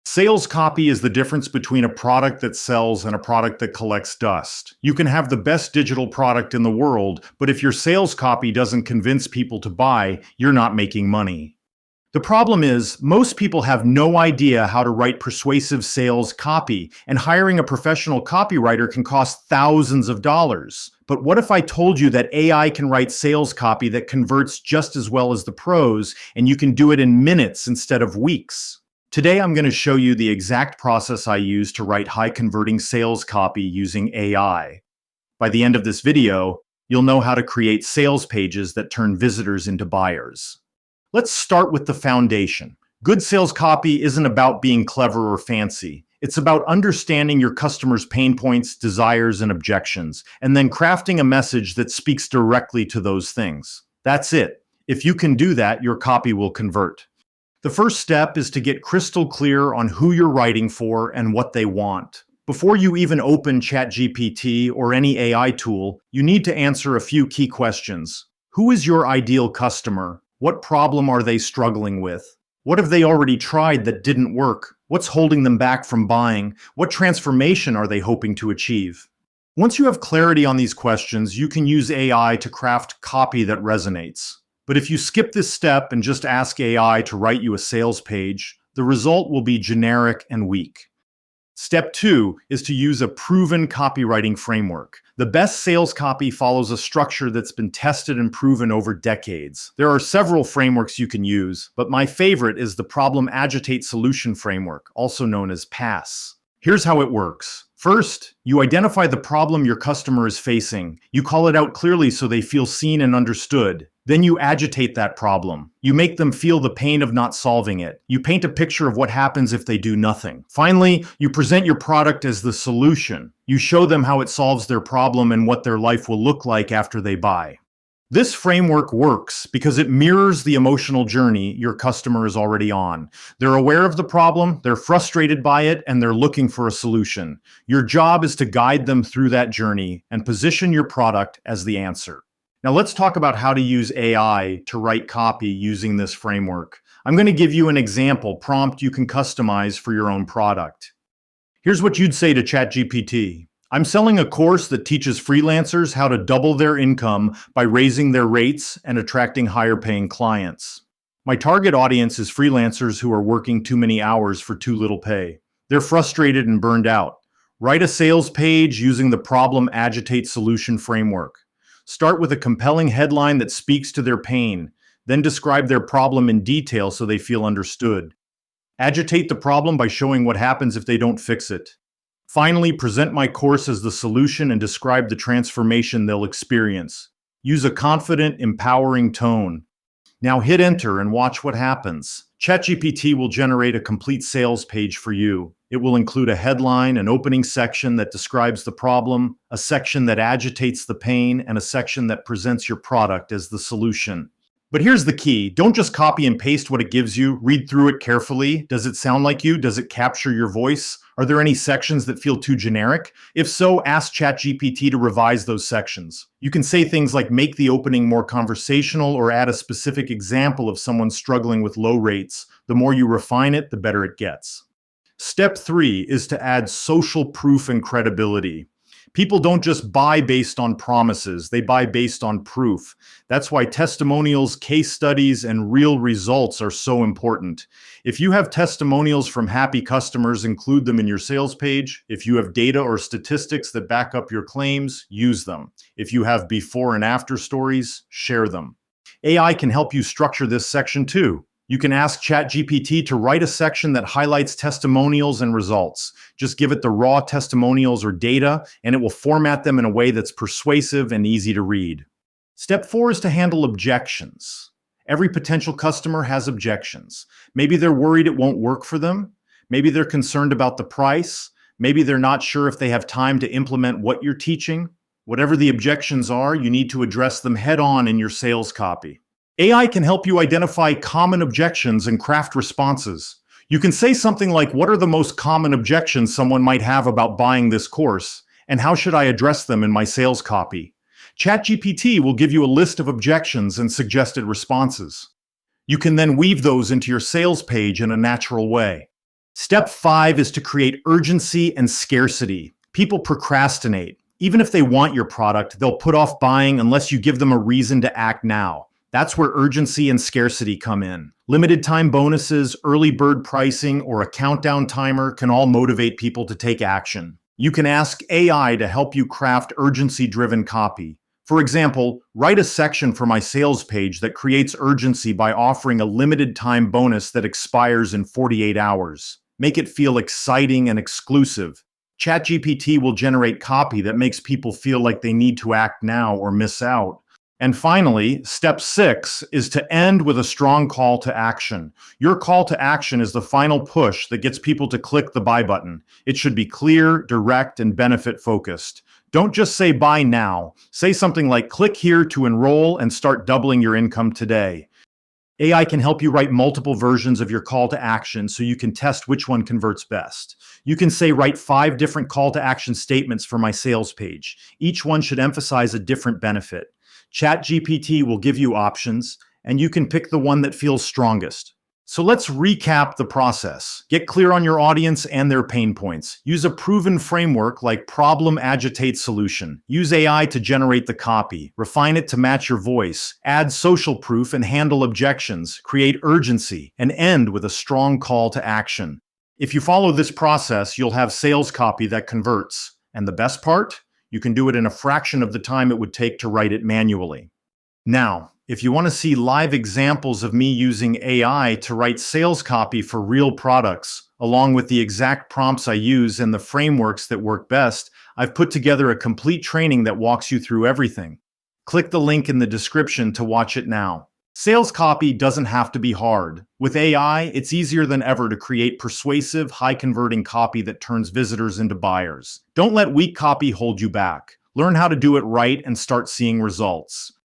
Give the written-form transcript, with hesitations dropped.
Sales copy is the difference between a product that sells and a product that collects dust. You can have the best digital product in the world, but if your sales copy doesn't convince people to buy, you're not making money. The problem is, most people have no idea how to write persuasive sales copy, and hiring a professional copywriter can cost thousands of dollars. But what if I told you that AI can write sales copy that converts just as well as the pros, and you can do it in minutes instead of weeks? Today, I'm going to show you the exact process I use to write high-converting sales copy using AI. By the end of this video, you'll know how to create sales pages that turn visitors into buyers. Let's start with the foundation. Good sales copy isn't about being clever or fancy. It's about understanding your customers' pain points, desires, and objections, and then crafting a message that speaks directly to those things. That's it. If you can do that, your copy will convert. The first step is to get crystal clear on who you're writing for and what they want. Before you even open ChatGPT or any AI tool, you need to answer a few key questions. Who is your ideal customer? What problem are they struggling with? What have they already tried that didn't work? What's holding them back from buying? What transformation are they hoping to achieve? Once you have clarity on these questions, you can use AI to craft copy that resonates. But if you skip this step and just ask AI to write you a sales page, the result will be generic and weak. Step 2 is to use a proven copywriting framework. The best sales copy follows a structure that's been tested and proven over decades. There are several frameworks you can use, but my favorite is the Problem-Agitate-Solution framework, also known as PASS. Here's how it works. First, you identify the problem your customer is facing. You call it out clearly so they feel seen and understood. Then you agitate that problem. You make them feel the pain of not solving it. You paint a picture of what happens if they do nothing. Finally, you present your product as the solution. You show them how it solves their problem and what their life will look like after they buy. This framework works because it mirrors the emotional journey your customer is already on. They're aware of the problem, they're frustrated by it, and they're looking for a solution. Your job is to guide them through that journey and position your product as the answer. Now let's talk about how to use AI to write copy using this framework. I'm going to give you an example prompt you can customize for your own product. Here's what you'd say to ChatGPT. I'm selling a course that teaches freelancers how to double their income by raising their rates and attracting higher paying clients. My target audience is freelancers who are working too many hours for too little pay. They're frustrated and burned out. Write a sales page using the Problem-Agitate-Solution framework. Start with a compelling headline that speaks to their pain, then describe their problem in detail so they feel understood. Agitate the problem by showing what happens if they don't fix it. Finally, present my course as the solution and describe the transformation they'll experience. Use a confident, empowering tone. Now hit enter and watch what happens. ChatGPT will generate a complete sales page for you. It will include a headline, an opening section that describes the problem, a section that agitates the pain, and a section that presents your product as the solution. But here's the key. Don't just copy and paste what it gives you. Read through it carefully. Does it sound like you? Does it capture your voice? Are there any sections that feel too generic? If so, ask ChatGPT to revise those sections. You can say things like make the opening more conversational or add a specific example of someone struggling with low rates. The more you refine it, the better it gets. Step 3 is to add social proof and credibility. People don't just buy based on promises, they buy based on proof. That's why testimonials, case studies, and real results are so important. If you have testimonials from happy customers, include them in your sales page. If you have data or statistics that back up your claims, use them. If you have before and after stories, share them. AI can help you structure this section too. You can ask ChatGPT to write a section that highlights testimonials and results. Just give it the raw testimonials or data, and it will format them in a way that's persuasive and easy to read. Step 4 is to handle objections. Every potential customer has objections. Maybe they're worried it won't work for them. Maybe they're concerned about the price. Maybe they're not sure if they have time to implement what you're teaching. Whatever the objections are, you need to address them head on in your sales copy. AI can help you identify common objections and craft responses. You can say something like, what are the most common objections someone might have about buying this course, and how should I address them in my sales copy? ChatGPT will give you a list of objections and suggested responses. You can then weave those into your sales page in a natural way. Step 5 is to create urgency and scarcity. People procrastinate. Even if they want your product, they'll put off buying unless you give them a reason to act now. That's where urgency and scarcity come in. Limited time bonuses, early bird pricing, or a countdown timer can all motivate people to take action. You can ask AI to help you craft urgency-driven copy. For example, write a section for my sales page that creates urgency by offering a limited time bonus that expires in 48 hours. Make it feel exciting and exclusive. ChatGPT will generate copy that makes people feel like they need to act now or miss out. And finally, step 6 is to end with a strong call to action. Your call to action is the final push that gets people to click the buy button. It should be clear, direct, and benefit focused. Don't just say buy now. Say something like click here to enroll and start doubling your income today. AI can help you write multiple versions of your call to action so you can test which one converts best. You can say write 5 different call to action statements for my sales page. Each one should emphasize a different benefit. ChatGPT will give you options, and you can pick the one that feels strongest. So let's recap the process. Get clear on your audience and their pain points. Use a proven framework like Problem-Agitate-Solution. Use AI to generate the copy. Refine it to match your voice. Add social proof and handle objections. Create urgency, and end with a strong call to action. If you follow this process, you'll have sales copy that converts. And the best part? You can do it in a fraction of the time it would take to write it manually. Now, if you want to see live examples of me using AI to write sales copy for real products, along with the exact prompts I use and the frameworks that work best, I've put together a complete training that walks you through everything. Click the link in the description to watch it now. Sales copy doesn't have to be hard. With AI, it's easier than ever to create persuasive, high-converting copy that turns visitors into buyers. Don't let weak copy hold you back. Learn how to do it right and start seeing results.